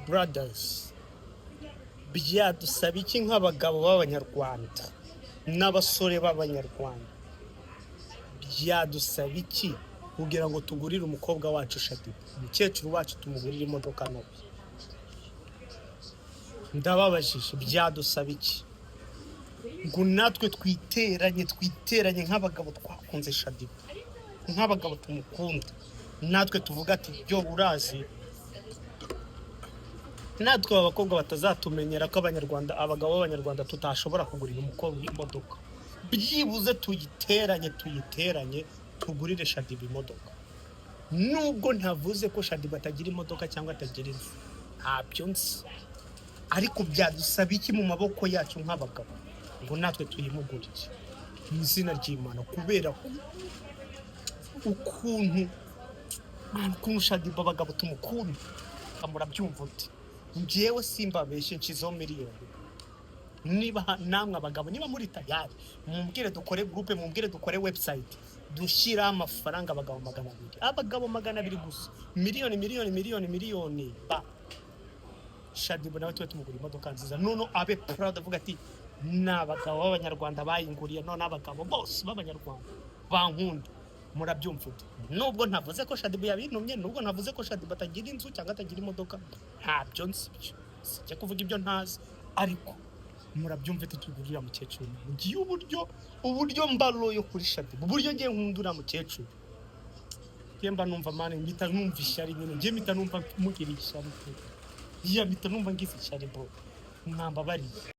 brothers, byadusaba iki nk'abagabo b'abanyarwanda n'abasore b'abanyarwanda, byadusaba iki kugira ngo tugurire umukobwa wacu Shadiba, umukecuru wacu tumugurire imodoka nawe? Ndababajije, byadusaba iki ngo natwe twiteranye nk'abagabo twakunze Shadiba, nk'abagabo tumukunda, natwe tuvuga ati byo urazi, natwe abakobwa batazatumenyera ko abagabo b'abanyarwanda tutashobora kugurira umukobwa imodoka, byibuze tuyiteranye tugurire Shadiba imodoka. Nubwo ntavuze ko Shadiba atagira imodoka cyangwa atagira inzu, ntabyo nzi, ariko byadusaba iki mu maboko yacu nk'abagabo ngo natwe tuyimugurire mu izina ry'Imana, kubera ukuntu Shadiba abagabo tumukunda. Murabyumva uti, njyewe simbabeshye nshizeho miliyoni. Niba namwe abagabo, niba muri tayari, mumbwire dukore groupe, mumbwire dukore website, dushyira amafaranga abagabo 200, abagabo 200 gusa, miliyoni ba Shadiba nawe tuwe tumugura imodoka nziza, none abe proud avuga ati n'abagabo b'abanyarwanda bayinguriye, none abagabo bose b'abanyarwanda bankunda. Murabyumva uti, nubwo ntavuze ko Shadiba yabintumye, nubwo ntavuze ko Shadiba atagira inzu cyangwa atagira imodoka, ntabyo nzi, sijya kuvuga ibyo ntazi, ariko murabyumva ati tugurira mukecuru. Ngiye uburyo mbaloyo kuri Shadiba, uburyo ngiye nkundura mukecuru, yemba numva mane ngita numva ishyari nyine, ngiye mpita numva mugira ishyari, mpita numva ngize ishyari bro, mwambabariye.